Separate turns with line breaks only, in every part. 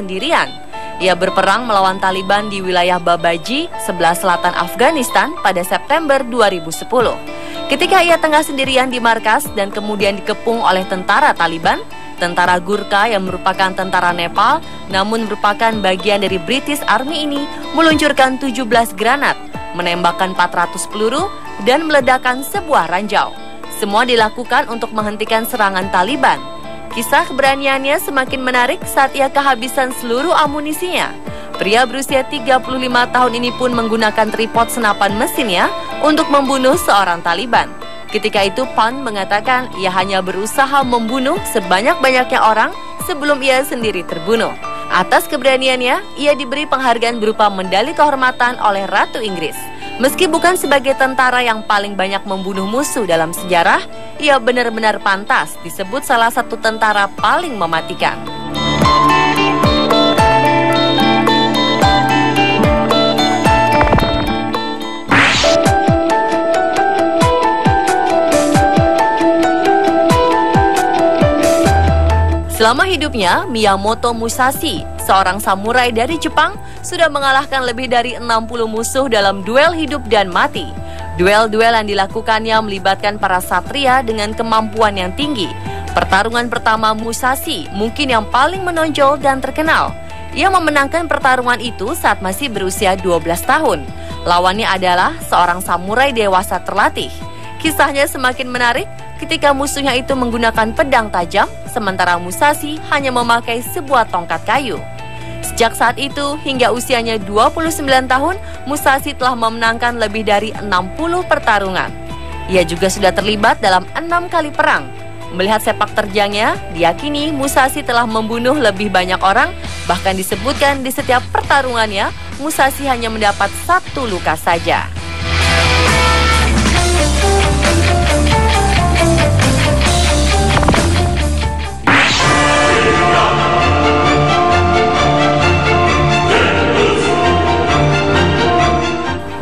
sendirian. Ia berperang melawan Taliban di wilayah Babaji, sebelah selatan Afghanistan pada September 2010. Ketika ia tengah sendirian di markas dan kemudian dikepung oleh tentara Taliban, tentara Gurkha yang merupakan tentara Nepal namun merupakan bagian dari British Army ini meluncurkan 17 granat, menembakkan 400 peluru dan meledakkan sebuah ranjau. Semua dilakukan untuk menghentikan serangan Taliban. Kisah keberaniannya semakin menarik saat ia kehabisan seluruh amunisinya. Pria berusia 35 tahun ini pun menggunakan tripod senapan mesinnya untuk membunuh seorang Taliban. Ketika itu Pan mengatakan ia hanya berusaha membunuh sebanyak-banyaknya orang sebelum ia sendiri terbunuh. Atas keberaniannya, ia diberi penghargaan berupa medali kehormatan oleh Ratu Inggris. Meski bukan sebagai tentara yang paling banyak membunuh musuh dalam sejarah, ia benar-benar pantas disebut salah satu tentara paling mematikan. Selama hidupnya, Miyamoto Musashi, seorang samurai dari Jepang, sudah mengalahkan lebih dari 60 musuh dalam duel hidup dan mati. Duel-duel yang dilakukannya melibatkan para satria dengan kemampuan yang tinggi. Pertarungan pertama Musashi mungkin yang paling menonjol dan terkenal. Ia memenangkan pertarungan itu saat masih berusia 12 tahun. Lawannya adalah seorang samurai dewasa terlatih. Kisahnya semakin menarik ketika musuhnya itu menggunakan pedang tajam, sementara Musashi hanya memakai sebuah tongkat kayu. Sejak saat itu hingga usianya 29 tahun, Musashi telah memenangkan lebih dari 60 pertarungan. Ia juga sudah terlibat dalam 6 kali perang. Melihat sepak terjangnya, diyakini Musashi telah membunuh lebih banyak orang, bahkan disebutkan di setiap pertarungannya, Musashi hanya mendapat 1 luka saja.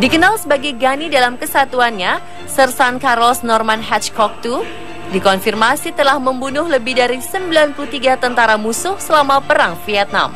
Dikenal sebagai Gani dalam kesatuannya, Sersan Carlos Norman Hatchcock II dikonfirmasi telah membunuh lebih dari 93 tentara musuh selama Perang Vietnam.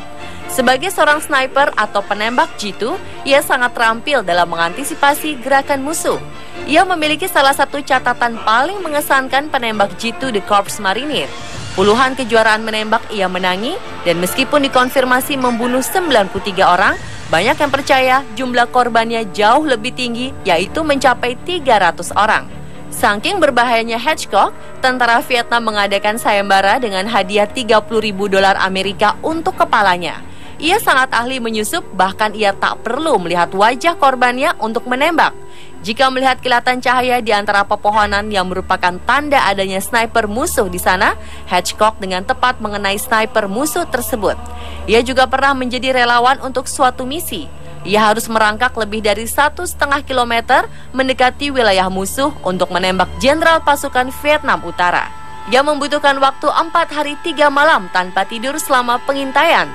Sebagai seorang sniper atau penembak jitu, ia sangat terampil dalam mengantisipasi gerakan musuh. Ia memiliki salah satu catatan paling mengesankan penembak jitu di Korps Marinir. Puluhan kejuaraan menembak ia menangi, dan meskipun dikonfirmasi membunuh 93 orang, banyak yang percaya jumlah korbannya jauh lebih tinggi, yaitu mencapai 300 orang. Saking berbahayanya Hatchcock, tentara Vietnam mengadakan sayembara dengan hadiah $30.000 Amerika untuk kepalanya. Ia sangat ahli menyusup, bahkan ia tak perlu melihat wajah korbannya untuk menembak. Jika melihat kilatan cahaya di antara pepohonan yang merupakan tanda adanya sniper musuh di sana, Hatchcock dengan tepat mengenai sniper musuh tersebut. Ia juga pernah menjadi relawan untuk suatu misi. Ia harus merangkak lebih dari 1,5 kilometer mendekati wilayah musuh untuk menembak jenderal pasukan Vietnam Utara. Ia membutuhkan waktu 4 hari 3 malam tanpa tidur selama pengintaian.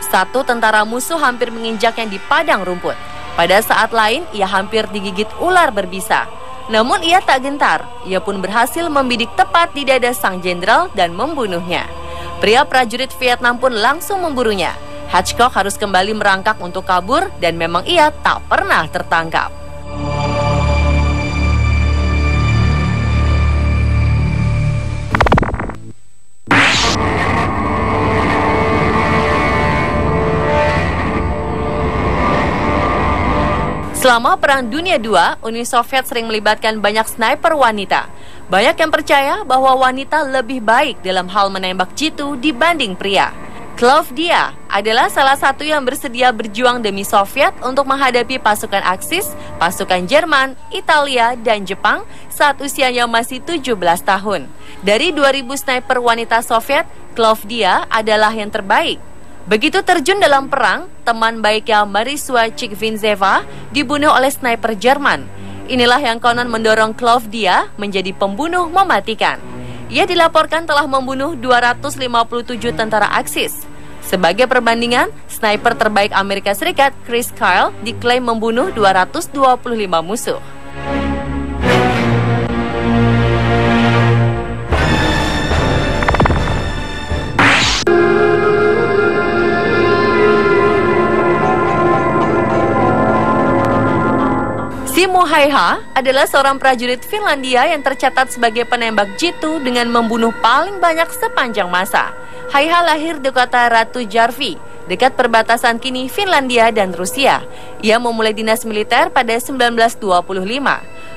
Satu tentara musuh hampir menginjaknya di padang rumput. Pada saat lain, ia hampir digigit ular berbisa. Namun ia tak gentar. Ia pun berhasil membidik tepat di dada sang jenderal dan membunuhnya. Pria prajurit Vietnam pun langsung memburunya. Hatchcock harus kembali merangkak untuk kabur dan memang ia tak pernah tertangkap. Selama Perang Dunia II, Uni Soviet sering melibatkan banyak sniper wanita. Banyak yang percaya bahwa wanita lebih baik dalam hal menembak jitu dibanding pria. Klavdia adalah salah satu yang bersedia berjuang demi Soviet untuk menghadapi pasukan Aksis, pasukan Jerman, Italia, dan Jepang saat usianya masih 17 tahun. Dari 2.000 sniper wanita Soviet, Klavdia adalah yang terbaik. Begitu terjun dalam perang, teman baiknya Marisua Chikvinzeva dibunuh oleh sniper Jerman. Inilah yang konon mendorong Klavdia menjadi pembunuh mematikan. Ia dilaporkan telah membunuh 257 tentara Aksis. Sebagai perbandingan, sniper terbaik Amerika Serikat Chris Kyle diklaim membunuh 225 musuh. Timo Haiha adalah seorang prajurit Finlandia yang tercatat sebagai penembak jitu dengan membunuh paling banyak sepanjang masa. Haiha lahir di kota Ratu Jarvi, dekat perbatasan kini Finlandia dan Rusia. Ia memulai dinas militer pada 1925.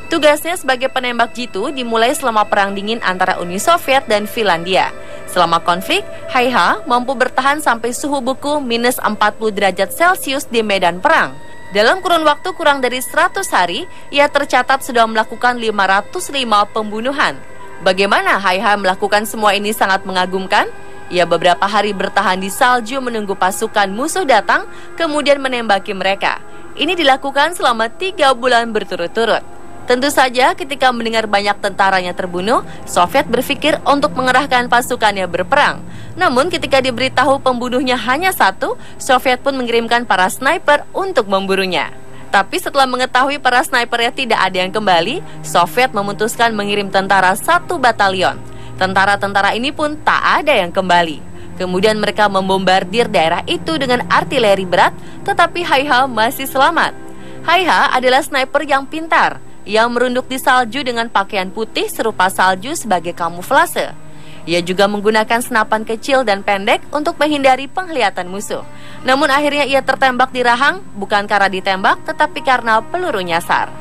Tugasnya sebagai penembak jitu dimulai selama Perang Dingin antara Uni Soviet dan Finlandia. Selama konflik, Haiha mampu bertahan sampai suhu beku minus 40 derajat Celcius di medan perang. Dalam kurun waktu kurang dari 100 hari, ia tercatat sudah melakukan 505 pembunuhan. Bagaimana Haiha melakukan semua ini sangat mengagumkan? Ia beberapa hari bertahan di salju menunggu pasukan musuh datang, kemudian menembaki mereka. Ini dilakukan selama 3 bulan berturut-turut. Tentu saja ketika mendengar banyak tentaranya terbunuh, Soviet berpikir untuk mengerahkan pasukannya berperang. Namun ketika diberitahu pembunuhnya hanya satu, Soviet pun mengirimkan para sniper untuk memburunya. Tapi setelah mengetahui para snipernya tidak ada yang kembali, Soviet memutuskan mengirim tentara 1 batalion. Tentara-tentara ini pun tak ada yang kembali. Kemudian mereka membombardir daerah itu dengan artileri berat, tetapi Haiha masih selamat. Haiha adalah sniper yang pintar. Ia merunduk di salju dengan pakaian putih serupa salju sebagai kamuflase. Ia juga menggunakan senapan kecil dan pendek untuk menghindari penglihatan musuh. Namun akhirnya ia tertembak di rahang, bukan karena ditembak, tetapi karena peluru nyasar.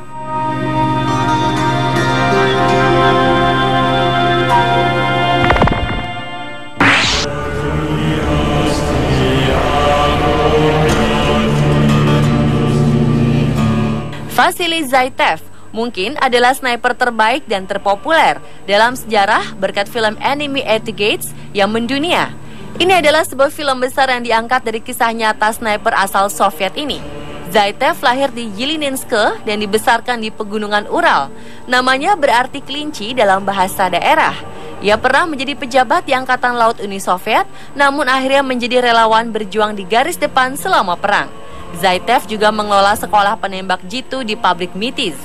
Vasily Zaitsev mungkin adalah sniper terbaik dan terpopuler dalam sejarah berkat film Enemy at the Gates yang mendunia. Ini adalah sebuah film besar yang diangkat dari kisah nyata sniper asal Soviet ini. Zaitsev lahir di Yelininsk dan dibesarkan di pegunungan Ural. Namanya berarti kelinci dalam bahasa daerah. Ia pernah menjadi pejabat di Angkatan Laut Uni Soviet, namun akhirnya menjadi relawan berjuang di garis depan selama perang. Zaitsev juga mengelola sekolah penembak jitu di pabrik Mitiz.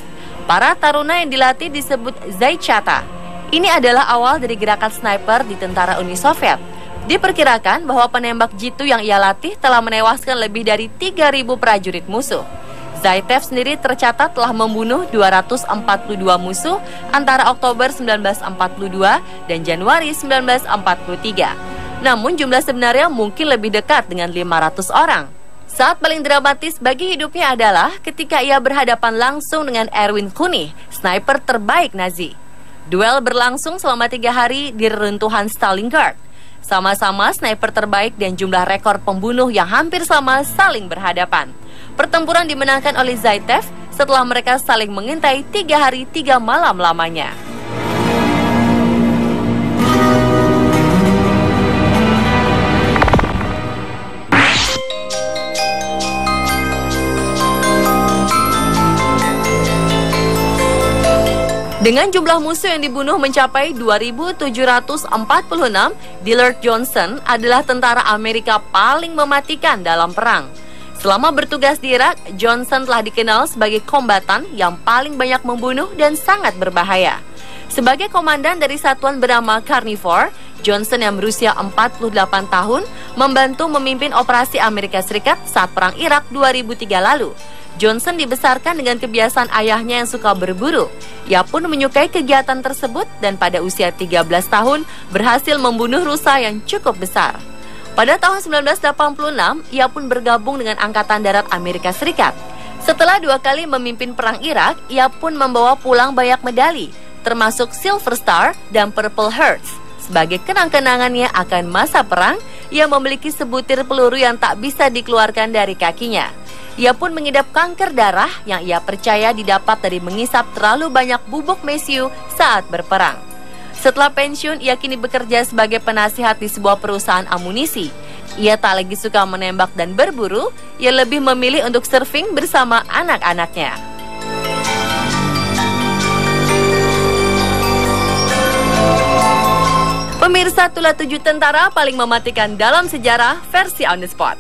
Para taruna yang dilatih disebut Zaichata. Ini adalah awal dari gerakan sniper di tentara Uni Soviet. Diperkirakan bahwa penembak jitu yang ia latih telah menewaskan lebih dari 3.000 prajurit musuh. Zaitsev sendiri tercatat telah membunuh 242 musuh antara Oktober 1942 dan Januari 1943. Namun jumlah sebenarnya mungkin lebih dekat dengan 500 orang. Saat paling dramatis bagi hidupnya adalah ketika ia berhadapan langsung dengan Erwin Kuni, sniper terbaik Nazi. Duel berlangsung selama 3 hari di reruntuhan Stalingrad. Sama-sama sniper terbaik dan jumlah rekor pembunuh yang hampir sama saling berhadapan. Pertempuran dimenangkan oleh Zaitsev setelah mereka saling mengintai 3 hari 3 malam lamanya. Dengan jumlah musuh yang dibunuh mencapai 2.746, Dillard Johnson adalah tentara Amerika paling mematikan dalam perang. Selama bertugas di Irak, Johnson telah dikenal sebagai kombatan yang paling banyak membunuh dan sangat berbahaya. Sebagai komandan dari satuan bernama Carnivore, Johnson yang berusia 48 tahun membantu memimpin operasi Amerika Serikat saat Perang Irak 2003 lalu. Johnson dibesarkan dengan kebiasaan ayahnya yang suka berburu. Ia pun menyukai kegiatan tersebut dan pada usia 13 tahun berhasil membunuh rusa yang cukup besar. Pada tahun 1986, ia pun bergabung dengan Angkatan Darat Amerika Serikat. Setelah 2 kali memimpin Perang Irak, ia pun membawa pulang banyak medali, termasuk Silver Star dan Purple Hearts. Sebagai kenang-kenangannya akan masa perang, ia memiliki sebutir peluru yang tak bisa dikeluarkan dari kakinya. Ia pun mengidap kanker darah yang ia percaya didapat dari mengisap terlalu banyak bubuk mesiu saat berperang. Setelah pensiun, ia kini bekerja sebagai penasihat di sebuah perusahaan amunisi. Ia tak lagi suka menembak dan berburu, ia lebih memilih untuk surfing bersama anak-anaknya. Pemirsa, itulah 7 tentara paling mematikan dalam sejarah versi On The Spot.